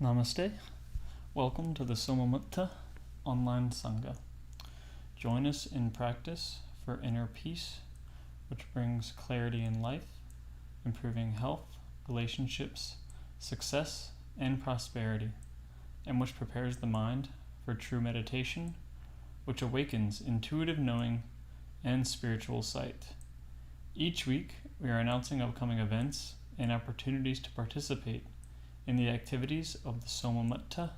Namaste. Welcome to the Soma Matha online Sangha. Join us in practice for inner peace, which brings clarity in life, improving health, relationships, success, and prosperity, and which prepares the mind for true meditation, which awakens intuitive knowing and spiritual sight. Each week, we are announcing upcoming events and opportunities to participate in the activities of the Soma Matha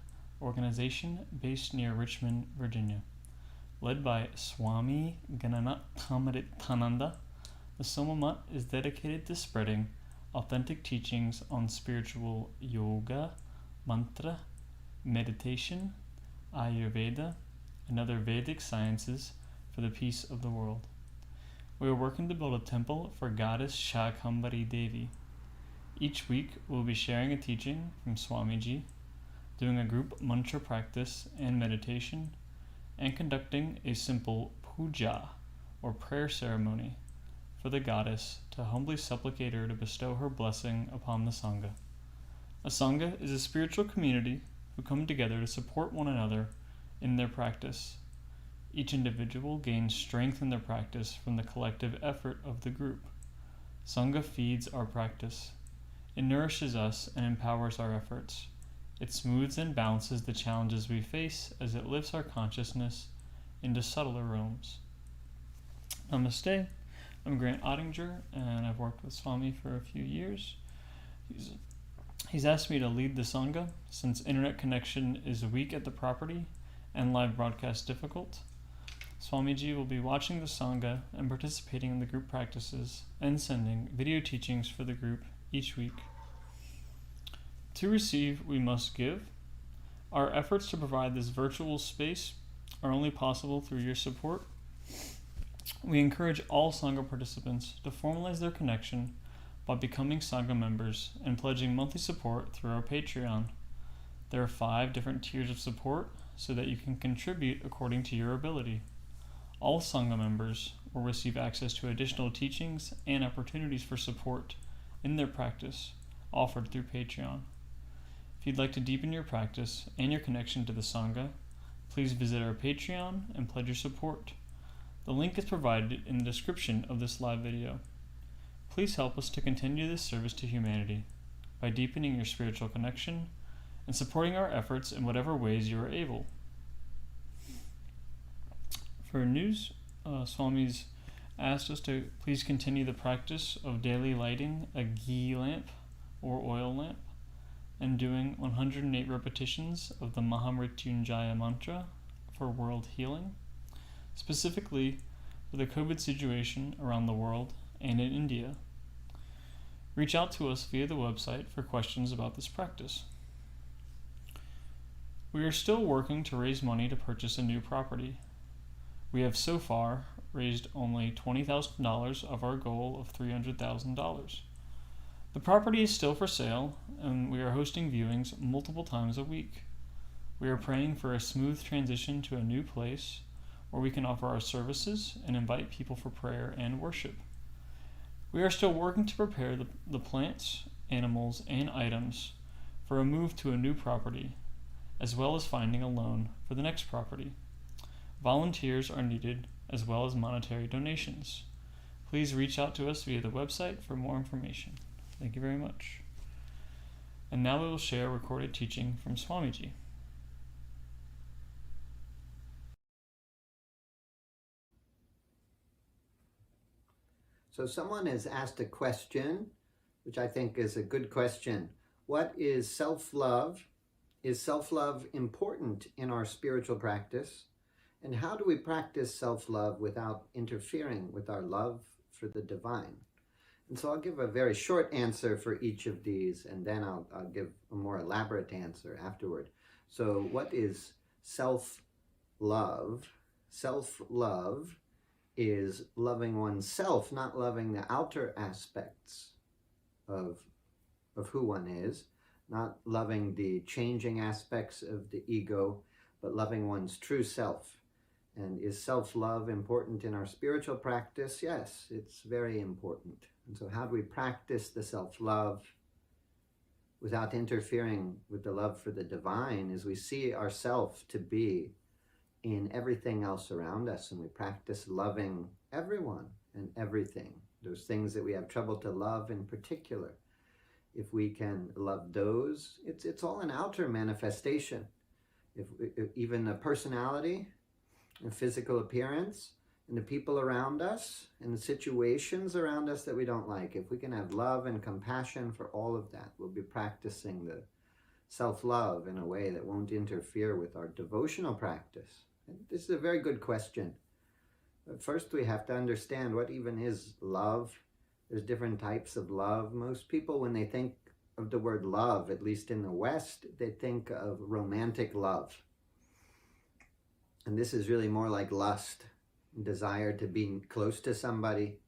organization based near Richmond, Virginia. Led by Swami Gananath, the Soma Matha is dedicated to spreading authentic teachings on spiritual yoga, mantra, meditation, Ayurveda, and other Vedic sciences for the peace of the world. We are working to build a temple for goddess Shakambhari Devi. Each week, we'll be sharing a teaching from Swamiji, doing a group mantra practice and meditation, and conducting a simple puja, or prayer ceremony, for the goddess to humbly supplicate her to bestow her blessing upon the Sangha. A Sangha is a spiritual community who come together to support one another in their practice. Each individual gains strength in their practice from the collective effort of the group. Sangha feeds our practice. It nourishes us and empowers our efforts. It smooths and balances the challenges we face as it lifts our consciousness into subtler realms. Namaste. I'm Grant Ottinger, and I've worked with Swami for a few years. He's asked me to lead the Sangha since internet connection is weak at the property and live broadcast difficult. Swamiji will be watching the Sangha and participating in the group practices and sending video teachings for the group each week. To receive, we must give. Our efforts to provide this virtual space are only possible through your support. We encourage all Sangha participants to formalize their connection by becoming Sangha members and pledging monthly support through our Patreon. There are 5 different tiers of support so that you can contribute according to your ability. All Sangha members will receive access to additional teachings and opportunities for support in their practice offered through Patreon. If you'd like to deepen your practice and your connection to the Sangha, please visit our Patreon and pledge your support. The link is provided in the description of this live video. Please help us to continue this service to humanity by deepening your spiritual connection and supporting our efforts in whatever ways you are able. For news, Swami's asked us to please continue the practice of daily lighting a ghee lamp or oil lamp and doing 108 repetitions of the Mahamrityunjaya mantra for world healing, specifically for the COVID situation around the world and in India. Reach out to us via the website for questions about this practice. We are still working to raise money to purchase a new property. We have so far raised only $20,000 of our goal of $300,000. The property is still for sale, and we are hosting viewings multiple times a week. We are praying for a smooth transition to a new place where we can offer our services and invite people for prayer and worship. We are still working to prepare the plants, animals, and items for a move to a new property, as well as finding a loan for the next property. Volunteers are needed, as well as monetary donations. Please reach out to us via the website for more information. Thank you very much. And now we will share a recorded teaching from Swamiji. So someone has asked a question, which I think is a good question. What is self-love? Is self-love important in our spiritual practice? And how do we practice self-love without interfering with our love for the divine? And so I'll give a very short answer for each of these, and then I'll give a more elaborate answer afterward. So what is self-love? Self-love is loving oneself, not loving the outer aspects of who one is, not loving the changing aspects of the ego, but loving one's true self. And is self-love important in our spiritual practice? Yes, it's very important. And so how do we practice the self-love? without interfering with the love for the divine, is we see ourselves to be in everything else around us, and we practice loving everyone and everything. Those things that we have trouble to love in particular, if we can love those, it's all an outer manifestation. If even a personality, a physical appearance, and the people around us, and the situations around us that we don't like, if we can have love and compassion for all of that, we'll be practicing the self-love in a way that won't interfere with our devotional practice. And this is a very good question. But first we have to understand what even is love. There's different types of love. Most people, when they think of the word love, at least in the West, they think of romantic love. And this is really more like lust, desire to be close to somebody.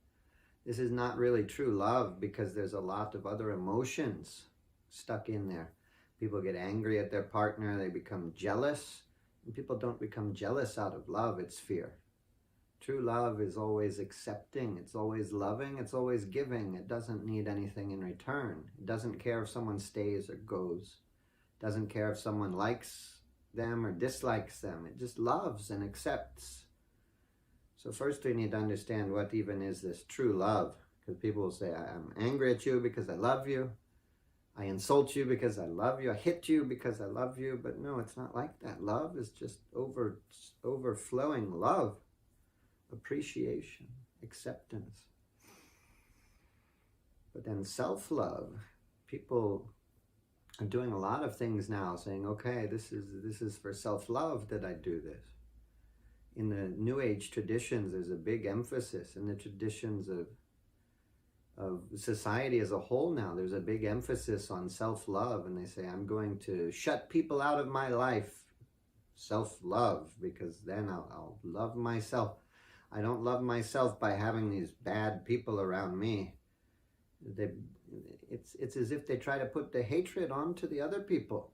This is not really true love, because there's a lot of other emotions stuck in there. People get angry at their partner, they become jealous. And people don't become jealous out of love, it's fear. True love is always accepting, it's always loving, it's always giving. It doesn't need anything in return. It doesn't care if someone stays or goes. It doesn't care if someone likes them or dislikes them. It just loves and accepts. So first we need to understand what even is this true love. Because people will say, I'm angry at you because I love you. I insult you because I love you. I hit you because I love you. But no, it's not like that. Love is just overflowing love. Appreciation, acceptance. But then self-love, people are doing a lot of things now, saying, okay, this is for self-love that I do this. In the New Age traditions, there's a big emphasis. In the traditions of society as a whole now, there's a big emphasis on self-love, and they say, I'm going to shut people out of my life, self-love, because then I'll love myself. I don't love myself by having these bad people around me. It's as if they try to put the hatred onto the other people,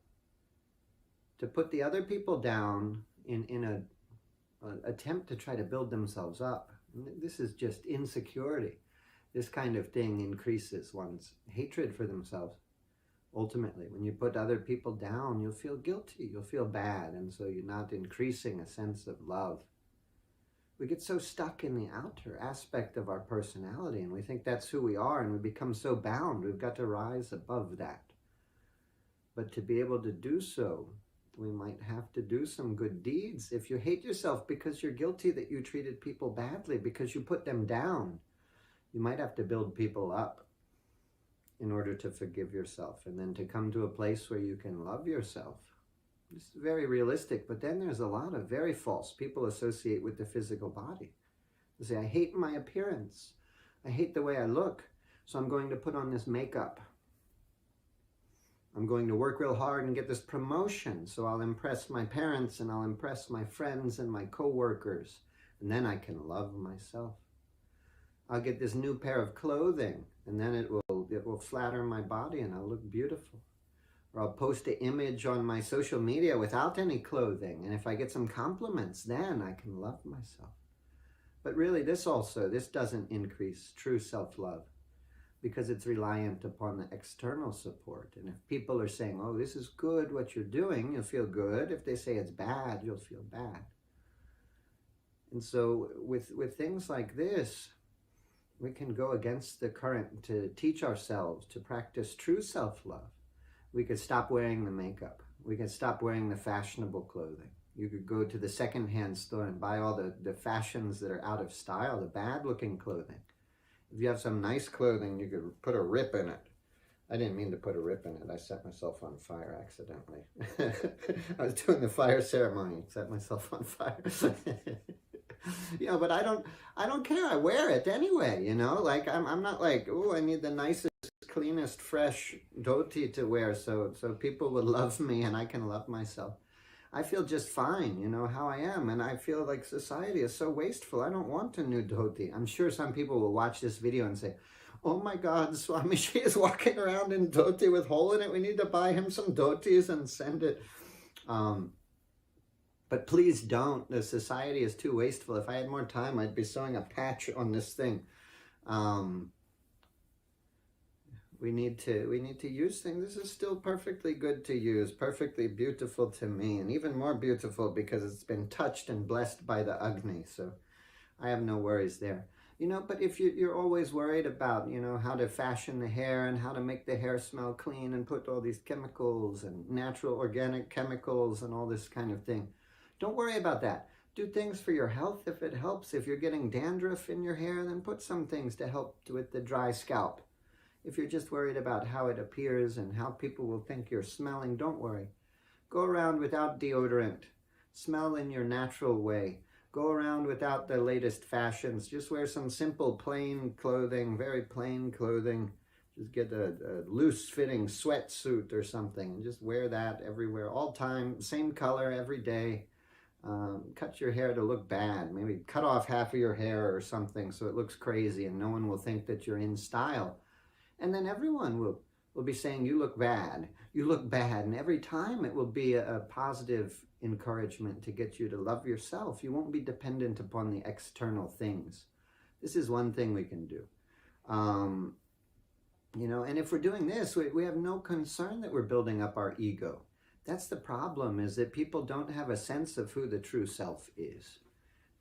to put the other people down in an attempt to try to build themselves up. This is just insecurity. This kind of thing increases one's hatred for themselves. Ultimately, when you put other people down, you'll feel guilty, you'll feel bad, and so you're not increasing a sense of love. We get so stuck in the outer aspect of our personality, and we think that's who we are, and we become so bound. We've got to rise above that. But to be able to do so, we might have to do some good deeds. If you hate yourself because you're guilty that you treated people badly, because you put them down, you might have to build people up in order to forgive yourself, and then to come to a place where you can love yourself. It's very realistic, but then there's a lot of very false people associate with the physical body. They say, I hate my appearance. I hate the way I look, so I'm going to put on this makeup. I'm going to work real hard and get this promotion, so I'll impress my parents and I'll impress my friends and my co-workers, and then I can love myself. I'll get this new pair of clothing, and then it will flatter my body and I'll look beautiful. Or I'll post an image on my social media without any clothing, and if I get some compliments, then I can love myself. But really, this doesn't increase true self-love, because it's reliant upon the external support. And if people are saying, oh, this is good what you're doing, you'll feel good. If they say it's bad, you'll feel bad. And so with things like this, we can go against the current to teach ourselves to practice true self-love. We could stop wearing the makeup. We could stop wearing the fashionable clothing. You could go to the secondhand store and buy all the fashions that are out of style, the bad-looking clothing. If you have some nice clothing, you could put a rip in it. I didn't mean to put a rip in it. I set myself on fire accidentally. I was doing the fire ceremony, set myself on fire. You know, but I don't care. I wear it anyway, you know? Like, I'm not like, oh, I need the nicest, cleanest, fresh dhoti to wear so people will love me and I can love myself. I feel just fine, you know, how I am. And I feel like society is so wasteful. I don't want a new dhoti. I'm sure some people will watch this video and say, oh my God, Swamiji is walking around in dhoti with hole in it. We need to buy him some dhotis and send it. But please don't. The society is too wasteful. If I had more time, I'd be sewing a patch on this thing. We need to use things. This is still perfectly good to use, perfectly beautiful to me, and even more beautiful because it's been touched and blessed by the Agni. So I have no worries there. But if you're always worried about, how to fashion the hair and how to make the hair smell clean and put all these chemicals and natural organic chemicals and all this kind of thing, don't worry about that. Do things for your health if it helps. If you're getting dandruff in your hair, then put some things to help with the dry scalp. If you're just worried about how it appears and how people will think you're smelling, don't worry. Go around without deodorant. Smell in your natural way. Go around without the latest fashions. Just wear some simple, plain clothing, very plain clothing. Just get a loose-fitting sweatsuit or something and just wear that everywhere, all time, same color every day. Cut your hair to look bad. Maybe cut off half of your hair or something so it looks crazy and no one will think that you're in style. And then everyone will be saying, you look bad, you look bad. And every time it will be a positive encouragement to get you to love yourself. You won't be dependent upon the external things. This is one thing we can do. And if we're doing this, we have no concern that we're building up our ego. That's the problem, is that people don't have a sense of who the true self is.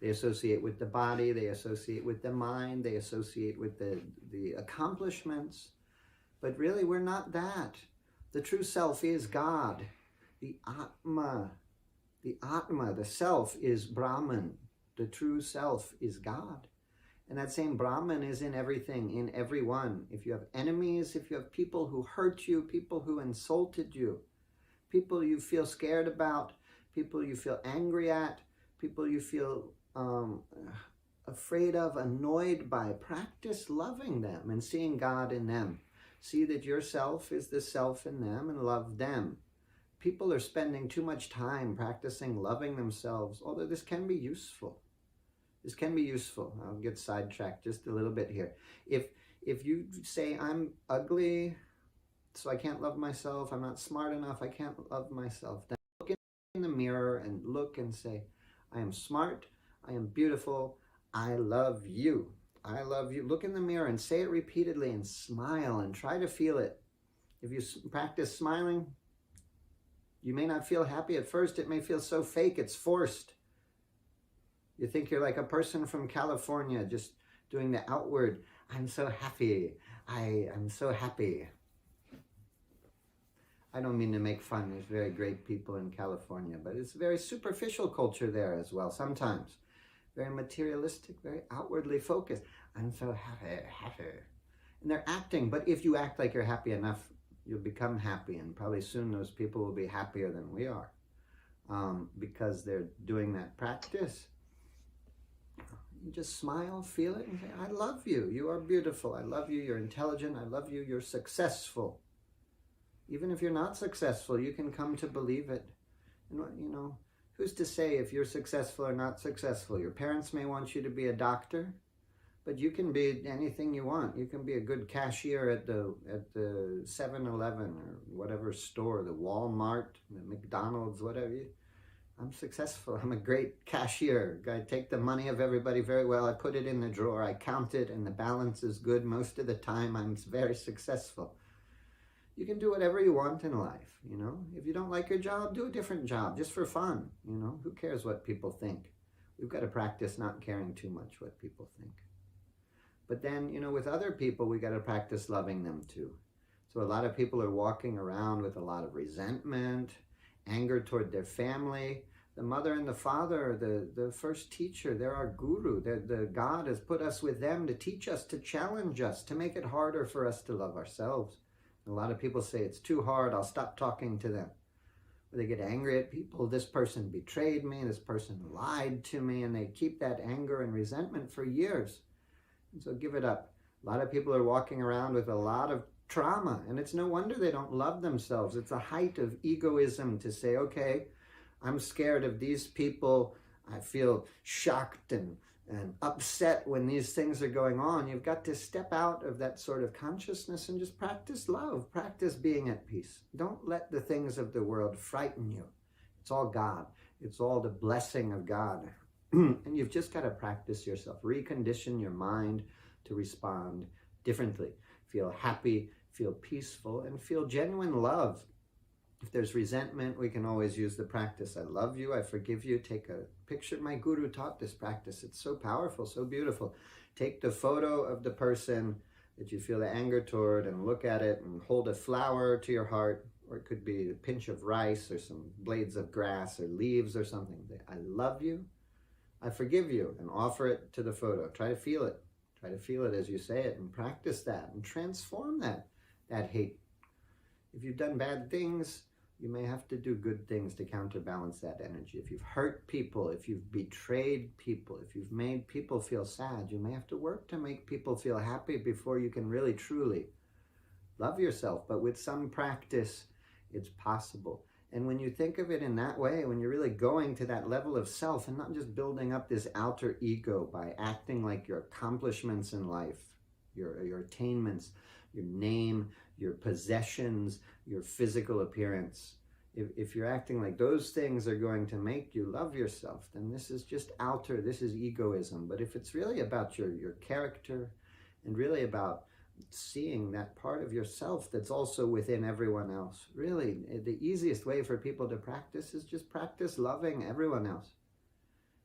They associate with the body, they associate with the mind, they associate with the accomplishments. But really, we're not that. The true self is God. The Atma, the self is Brahman. The true self is God. And that same Brahman is in everything, in everyone. If you have enemies, if you have people who hurt you, people who insulted you, people you feel scared about, people you feel angry at, people you feel afraid of, annoyed by, practice loving them and seeing God in them. See that yourself is the self in them and love them. People are spending too much time practicing loving themselves, although this can be useful. This can be useful. I'll get sidetracked just a little bit here. If you say, I'm ugly, so I can't love myself, I'm not smart enough, I can't love myself, then look in the mirror and look and say, I am smart, I am beautiful, I love you. I love you. Look in the mirror and say it repeatedly and smile and try to feel it. If you practice smiling, you may not feel happy at first. It may feel so fake, it's forced. You think you're like a person from California just doing the outward, I'm so happy, I am so happy. I don't mean to make fun. There's very great people in California, but it's a very superficial culture there as well sometimes. Very materialistic, very outwardly focused. I'm so happy. And they're acting, but if you act like you're happy enough, you'll become happy, and probably soon those people will be happier than we are because they're doing that practice. You just smile, feel it, and say, I love you. You are beautiful. I love you. You're intelligent. I love you. You're successful. Even if you're not successful, you can come to believe it. And, who's to say if you're successful or not successful? Your parents may want you to be a doctor, but you can be anything you want. You can be a good cashier at the 7-Eleven or whatever store, the Walmart, the McDonald's, whatever. I'm successful. I'm a great cashier. I take the money of everybody very well. I put it in the drawer. I count it, and the balance is good most of the time. I'm very successful. You can do whatever you want in life, If you don't like your job, do a different job, just for fun, Who cares what people think? We've got to practice not caring too much what people think. But then, with other people, we got to practice loving them too. So a lot of people are walking around with a lot of resentment, anger toward their family. The mother and the father, the first teacher, they're our guru. The God has put us with them to teach us, to challenge us, to make it harder for us to love ourselves. A lot of people say, it's too hard, I'll stop talking to them. Or they get angry at people, this person betrayed me, this person lied to me, and they keep that anger and resentment for years. And so give it up. A lot of people are walking around with a lot of trauma, and it's no wonder they don't love themselves. It's a height of egoism to say, okay, I'm scared of these people, I feel shocked and upset when these things are going on. You've got to step out of that sort of consciousness and just practice love, practice being at peace. Don't let the things of the world frighten you. It's all God. It's all the blessing of God. And you've just got to practice yourself, recondition your mind to respond differently. Feel happy, feel peaceful, and feel genuine love. If there's resentment, we can always use the practice, I love you, I forgive you. Take a picture. My guru taught this practice. It's so powerful, so beautiful. Take the photo of the person that you feel the anger toward and look at it and hold a flower to your heart, or it could be a pinch of rice or some blades of grass or leaves or something. I love you, I forgive you, and offer it to the photo. Try to feel it. Try to feel it as you say it, and practice that and transform that hate. If you've done bad things, you may have to do good things to counterbalance that energy. If you've hurt people, if you've betrayed people, if you've made people feel sad, you may have to work to make people feel happy before you can really, truly love yourself. But with some practice, it's possible. And when you think of it in that way, when you're really going to that level of self and not just building up this outer ego by acting like your accomplishments in life, your attainments, your name, your possessions, your physical appearance. If you're acting like those things are going to make you love yourself, then this is just outer, this is egoism. But if it's really about your character and really about seeing that part of yourself that's also within everyone else, really, the easiest way for people to practice is just practice loving everyone else.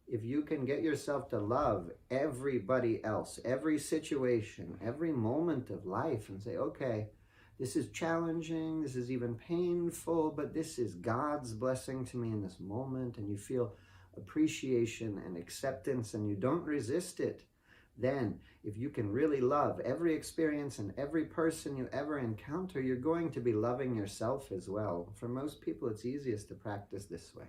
If you can get yourself to love everybody else, every situation, every moment of life, and say, okay, this is challenging, this is even painful, but this is God's blessing to me in this moment, and you feel appreciation and acceptance and you don't resist it, then if you can really love every experience and every person you ever encounter, you're going to be loving yourself as well. For most people, it's easiest to practice this way.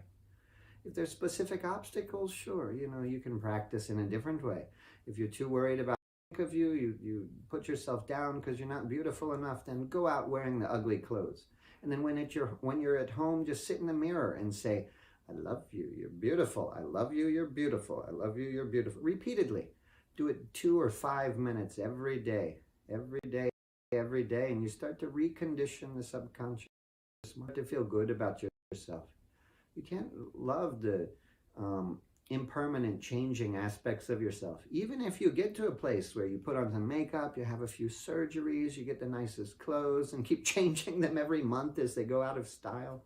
If there's specific obstacles, sure, you can practice in a different way. If you're too worried about of you put yourself down because you're not beautiful enough, then go out wearing the ugly clothes. And then when you're at home, just sit in the mirror and say, I love you, you're beautiful. I love you, you're beautiful. I love you, you're beautiful. Repeatedly. Do it 2 or 5 minutes every day, and you start to recondition the subconscious to feel good about yourself. You can't love the impermanent changing aspects of yourself. Even if you get to a place where you put on some makeup, you have a few surgeries, you get the nicest clothes and keep changing them every month as they go out of style.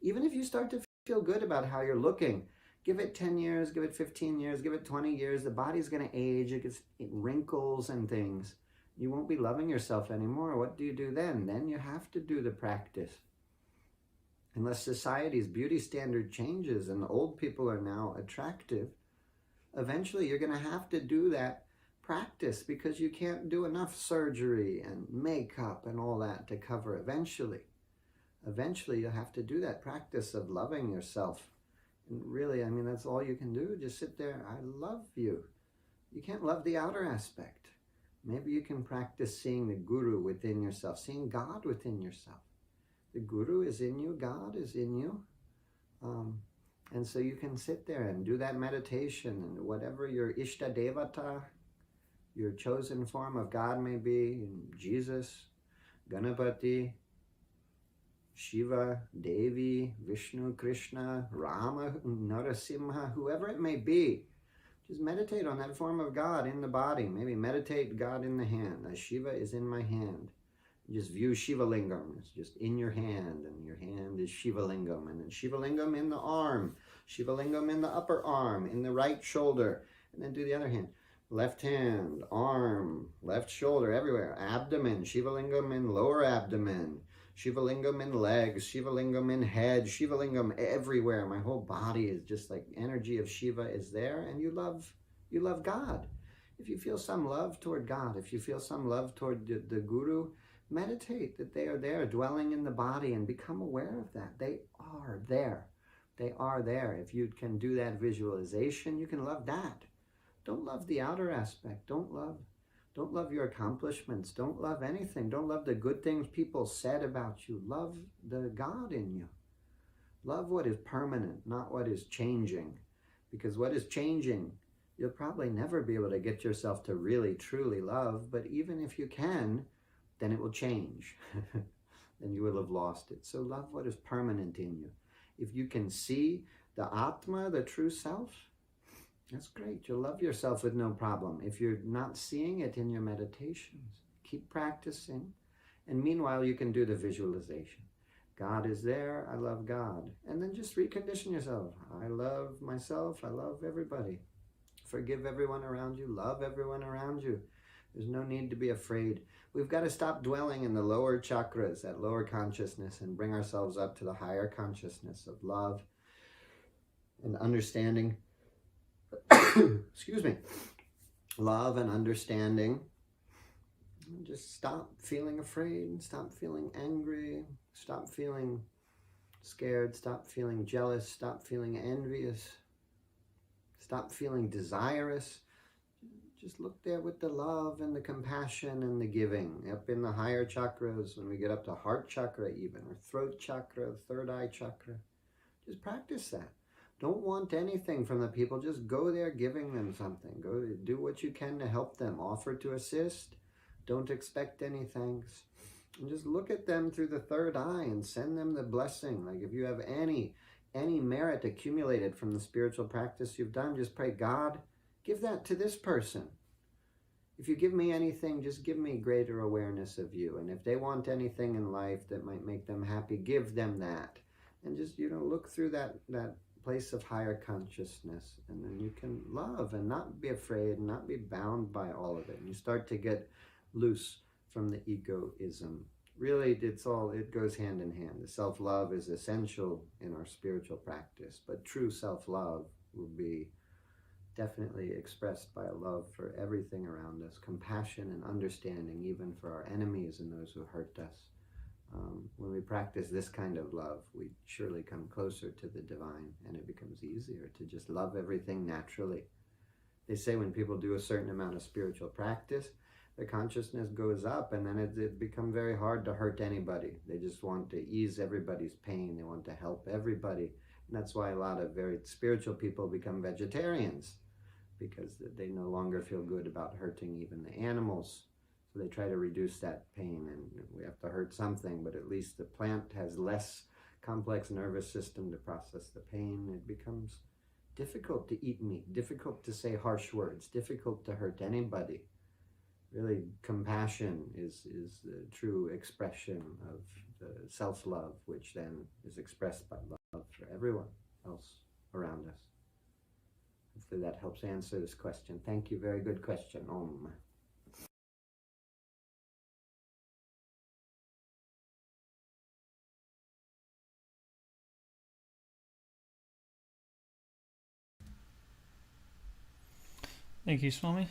Even if you start to feel good about how you're looking, give it 10 years, give it 15 years, give it 20 years, the body's going to age, it gets wrinkles and things. You won't be loving yourself anymore. What do you do then? Then you have to do the practice. Unless society's beauty standard changes and the old people are now attractive, eventually you're going to have to do that practice because you can't do enough surgery and makeup and all that to cover eventually. Eventually you'll have to do that practice of loving yourself. And really, that's all you can do. Just sit there, I love you. You can't love the outer aspect. Maybe you can practice seeing the Guru within yourself, seeing God within yourself. The Guru is in you, God is in you. And so you can sit there and do that meditation, and whatever your Ishta Devata, your chosen form of God may be, Jesus, Ganapati, Shiva, Devi, Vishnu, Krishna, Rama, Narasimha, whoever it may be, just meditate on that form of God in the body. Maybe meditate God in the hand. Shiva is in my hand. Just view Shiva Lingam. It's just in your hand, and your hand is Shiva Lingam. And then Shiva Lingam in the arm, Shiva Lingam in the upper arm, in the right shoulder. And then do the other hand. Left hand, arm, left shoulder, everywhere. Abdomen, Shiva Lingam in lower abdomen. Shiva Lingam in legs, Shiva Lingam in head, Shiva Lingam everywhere. My whole body is just like energy of Shiva is there, and you love God. If you feel some love toward God, if you feel some love toward the Guru, meditate that they are there, dwelling in the body, and become aware of that. They are there. They are there. If you can do that visualization, you can love that. Don't love the outer aspect. Don't love your accomplishments. Don't love anything. Don't love the good things people said about you. Love the God in you. Love what is permanent, not what is changing. Because what is changing, you'll probably never be able to get yourself to really, truly love. But even if you can, then it will change. Then you will have lost it. So love what is permanent in you. If you can see the Atma, the true self, that's great. You'll love yourself with no problem. If you're not seeing it in your meditations, keep practicing. And meanwhile, you can do the visualization. God is there, I love God. And then just recondition yourself. I love myself, I love everybody. Forgive everyone around you, love everyone around you. There's no need to be afraid. We've got to stop dwelling in the lower chakras, that lower consciousness, and bring ourselves up to the higher consciousness of love and understanding. Excuse me. Love and understanding. Just stop feeling afraid, stop feeling angry, stop feeling scared, stop feeling jealous, stop feeling envious, stop feeling desirous. Just look there with the love and the compassion and the giving. Up in the higher chakras, when we get up to heart chakra even, or throat chakra, third eye chakra, just practice that. Don't want anything from the people. Just go there giving them something. Go do what you can to help them. Offer to assist. Don't expect any thanks. And just look at them through the third eye and send them the blessing. Like if you have any merit accumulated from the spiritual practice you've done, just pray, God, give that to this person. If you give me anything, just give me greater awareness of you. And if they want anything in life that might make them happy, give them that. And just, look through that place of higher consciousness. And then you can love and not be afraid and not be bound by all of it. And you start to get loose from the egoism. Really, it goes hand in hand. The self-love is essential in our spiritual practice, but true self-love will be definitely expressed by a love for everything around us, compassion and understanding even for our enemies and those who hurt us. When we practice this kind of love, we surely come closer to the divine, and it becomes easier to just love everything naturally. They say when people do a certain amount of spiritual practice, the consciousness goes up, and then it becomes very hard to hurt anybody. They just want to ease everybody's pain. They want to help everybody. And that's why a lot of very spiritual people become vegetarians, because they no longer feel good about hurting even the animals. So they try to reduce that pain, and we have to hurt something, but at least the plant has less complex nervous system to process the pain. It becomes difficult to eat meat, difficult to say harsh words, difficult to hurt anybody. Really, compassion is the true expression of the self-love, which then is expressed by love for everyone else around us. Hopefully that helps answer this question. Thank you. Very good question. Om. Thank you, Swami.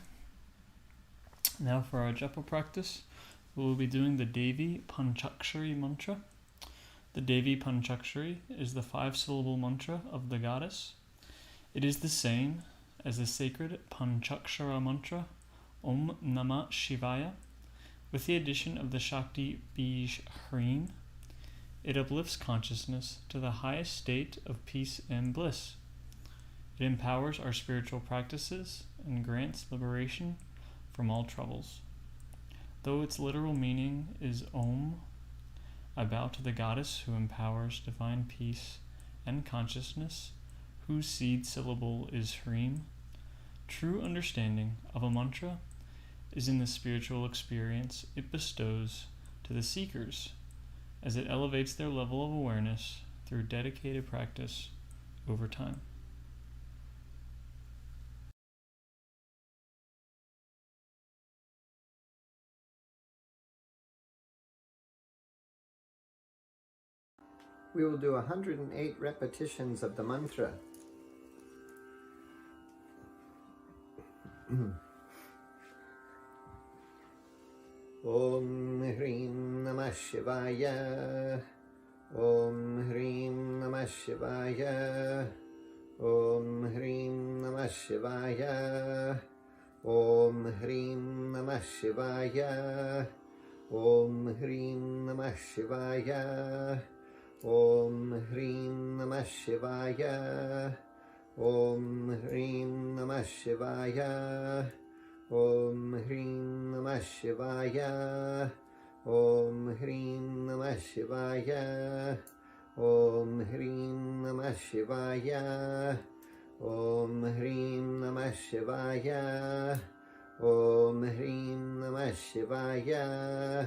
Now for our japa practice, we will be doing the Devi Panchakshiri mantra. The Devi Panchakshiri is the 5-syllable mantra of the goddess. It is the same as the sacred Panchakshara mantra, Om Namah Shivaya, with the addition of the Shakti Bij Hreem. It uplifts consciousness to the highest state of peace and bliss. It empowers our spiritual practices and grants liberation from all troubles. Though its literal meaning is Om, I bow to the goddess who empowers divine peace and consciousness, whose seed syllable is Hreem. True understanding of a mantra is in the spiritual experience it bestows to the seekers, as it elevates their level of awareness through dedicated practice over time. We will do 108 repetitions of the mantra. Om Hreem Namah Shivaya. Om Hreem Namah Shivaya. Om Hreem Namah Shivaya. Om Hreem Namah Shivaya. Om Hreem Namah Shivaya. Om Hreem Namah Shivaya. Om Hreem Namah Shivaya. Om Hreem Namah Shivaya. Om Hreem Namah Shivaya. Om Hreem Namah Shivaya. Om Hreem Namah Shivaya. Om Hreem Namah Shivaya.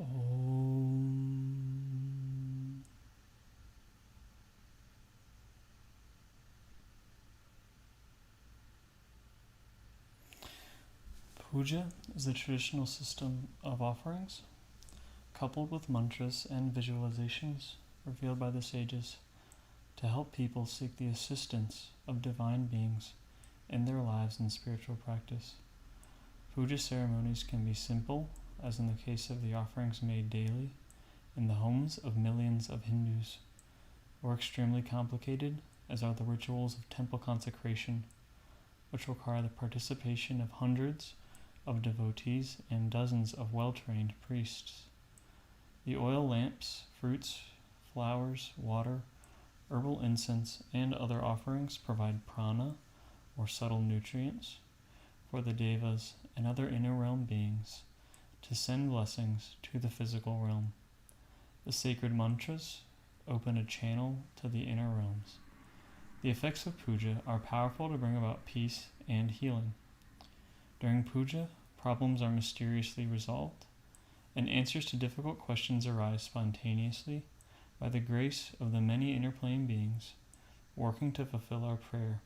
Om. Puja is the traditional system of offerings, coupled with mantras and visualizations revealed by the sages to help people seek the assistance of divine beings in their lives and spiritual practice. Puja ceremonies can be simple, as in the case of the offerings made daily in the homes of millions of Hindus, or extremely complicated, as are the rituals of temple consecration, which require the participation of hundreds of devotees and dozens of well-trained priests. The oil lamps, fruits, flowers, water, herbal incense, and other offerings provide prana, or subtle nutrients, for the devas and other inner realm beings to send blessings to the physical realm. The sacred mantras open a channel to the inner realms. The effects of puja are powerful to bring about peace and healing. During puja, problems are mysteriously resolved, and answers to difficult questions arise spontaneously by the grace of the many inner plane beings working to fulfill our prayer.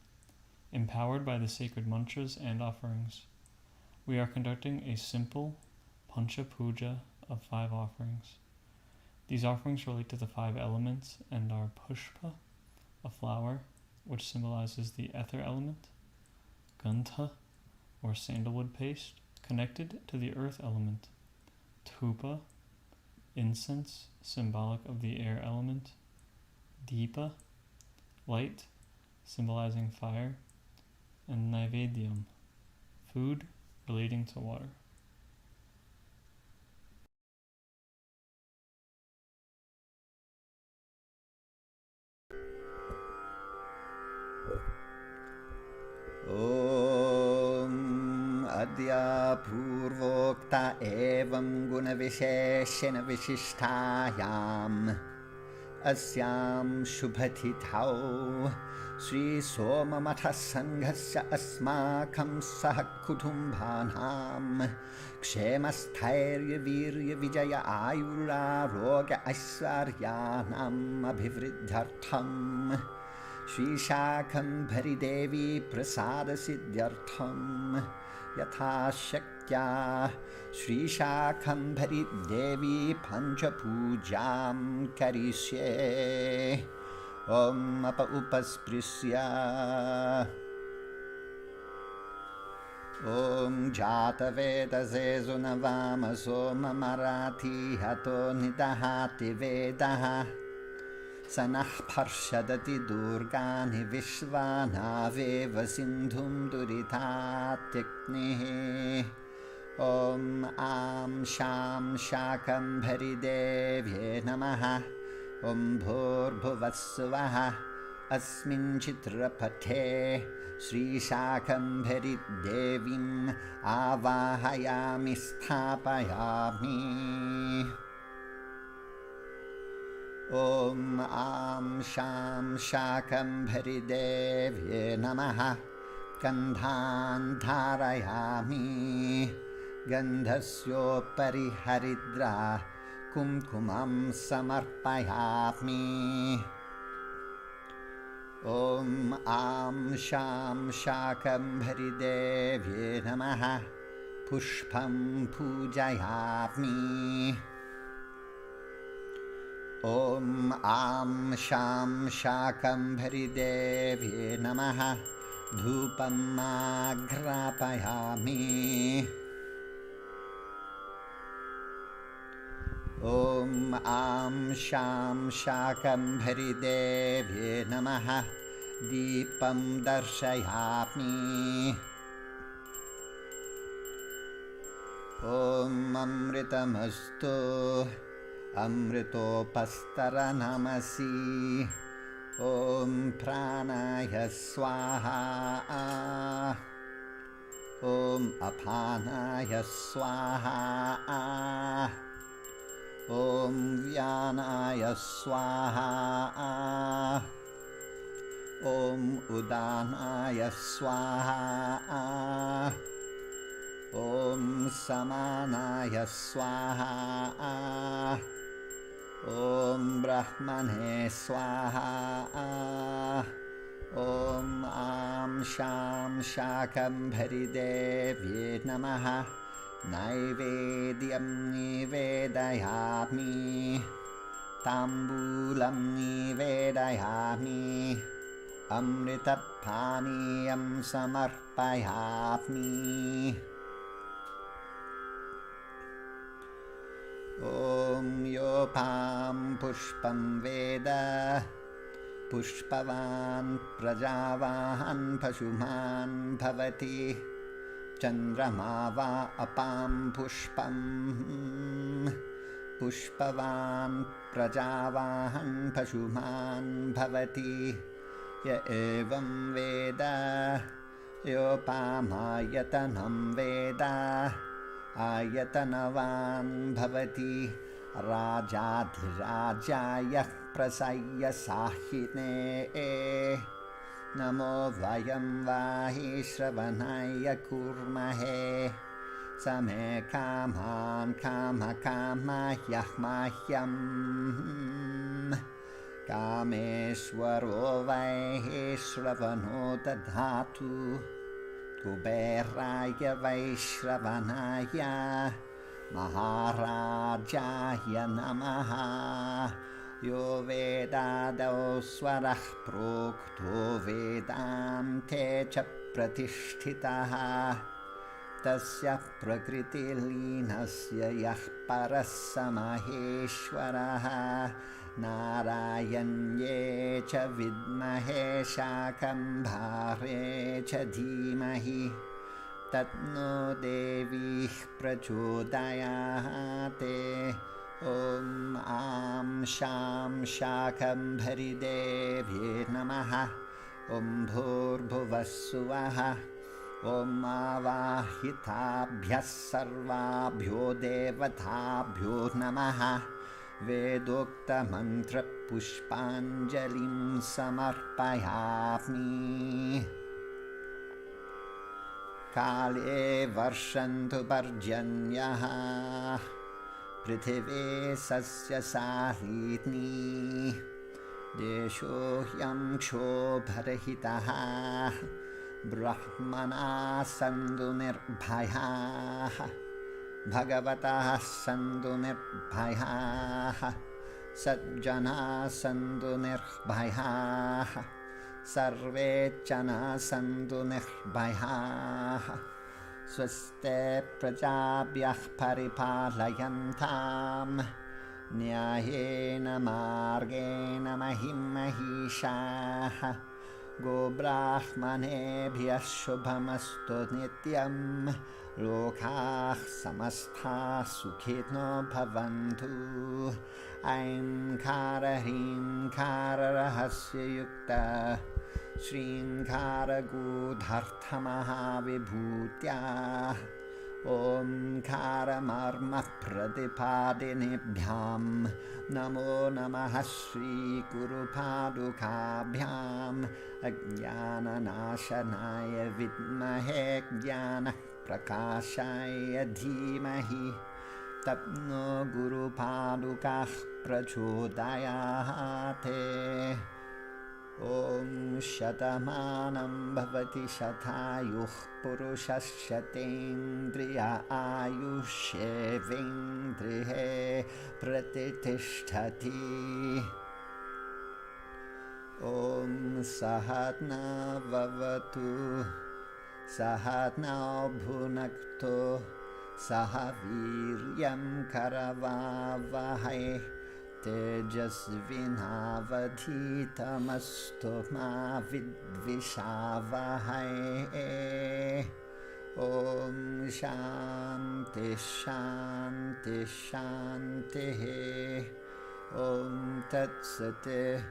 Empowered by the sacred mantras and offerings, we are conducting a simple Pancha Puja of 5 offerings. These offerings relate to the 5 elements and are pushpa, a flower, which symbolizes the ether element, gandha, or sandalwood paste, connected to the earth element, thupa, incense, symbolic of the air element, deepa, light, symbolizing fire, and naivedyam, food relating to water. Om Adya Purvokta Evam Gunavisheshena Vishishtayam Asyam Shubhatithau Sri Soma Matha Sanghasya Asmakam Sah Kutumbhanam Kshemasthirya Virya Vijaya Ayura Roga Aiswaryanam Abhivriddhartham Shri Shakhambhari Devi Prasada Siddhyartham Yatha Shaktya Shri Shakhambhari Devi Pancha Pujam Karisye Om Apa Upasprisya Om Jata Veda Zezunavama Soma Marathi Hato Nidahati Vedaha Sanah Parshadati Durgani Vishvanaveva Sindhum Duritatiknihi Om Am Sham Shakambhari Devye Namaha Om Bhurbhuvasvaha Asmin Chitrapathe Sri Shakambhari Devim Avahayami Sthapayami Om Am Sham Shakambhari Devye Namaha Gandhan Dharayami Gandhasyopari Haridra Kumkumam Samarpayami Om Am Sham Shakambhari Devye Namaha Pushpam Pujayami Om Am Sham Shakambhari Devye Namaha Dhupam Agrapayami Om Am Sham Shakambhari Devye Namaha Deepam Darshayami Om Amritamastu Amritopastaranamasi Om Pranaya Swaha Om Apanaya Swaha Om Vyanaya Swaha Om Udanaya Swaha Om Samanaya Swaha. Om Brahmane Swaha. Om Am Sham Shakambhari Devi Namaha. Naivedyam Nivedayami. Tambulam Nivedayami. Amritapaniyam Samarpayami. Om Yopam Pushpam Veda Pushpavan Prajavahan Pashuman Bhavati Chandramava Apam Pushpam Pushpavan Prajavahan Pashuman Bhavati Ya evam Veda Yopamayatanam Veda Ayatanavan Bhavati Rajadhirajaya Prasaya Sahine Namo Vayam Vahi Shravanaya Kurmahe Same Kaman Kama Kama Yahmahyam Kameshwaro Vaihi Shravano Dadhatu Kuberaya Vaishravanaya Maharajaya Namaha Yo Vedado Swarah Prokto Vedante Cha Pratishtitaha Tasya Prakriti Linasya Yah Parasamaheshwaraha Narayanye Cha Vidmahe Shakambhare Cha Dhimahi Tatno Devi Prachodayate Om Am Sham Shakambhari Devi Namaha Om Bhurbhuvassuvaha Om Avahitabhyas Sarvabhyo Devatabhyo Namaha Vedokta Mantra Pushpanjalim Samarpayami Kale Varshantu Parjanyaha Prithive Sasya Sahitni Desho Hyam Kshobharahitaha Brahmana Sandhu Nirbhayaha Bhagavata Sandhu Nirbhayaha Sajjana Sandhu Nirbhayaha Sarvechana Sandhu Nirbhayaha Swaste Prajabhyah Paripalayantam Nyayena Margena Mahimahishaha Go Brahmanebhyah Shubhamastu Nityam Lokah Samastha Sukhino Bhavantu Aim Kara Hrim Kara Rahasya Yukta Shrim Kara Gudhartha Mahavibhutya Om Kara Marma Pradipadinibhyam Namo Namaha Shri Guru Padukabhyam Ajnana Nashanaya Vidmahe Jnana Prakashaya Dhimahi Tapno Guru Padukah Prachodayate Om Shatamanam Bhavati Shatayuh Purushashatendriya Ayushevendrihe Pratitishthati Om Sahatna Vavatu Sahatna Bhunakto Sahaviryam Karavavahai Tejasvinavadhitamastu ma vidvishavahai Om Shanti Shanti Shanti Om Tatsate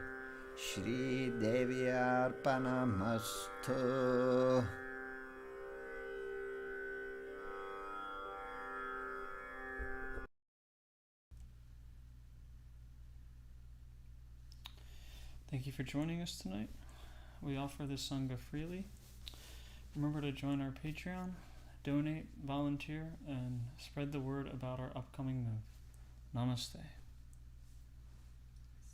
Shri Devi Arpanamastu. Thank you for joining us tonight. We offer this Sangha freely. Remember to join our Patreon donate, volunteer, and spread the word about our upcoming move. Namaste.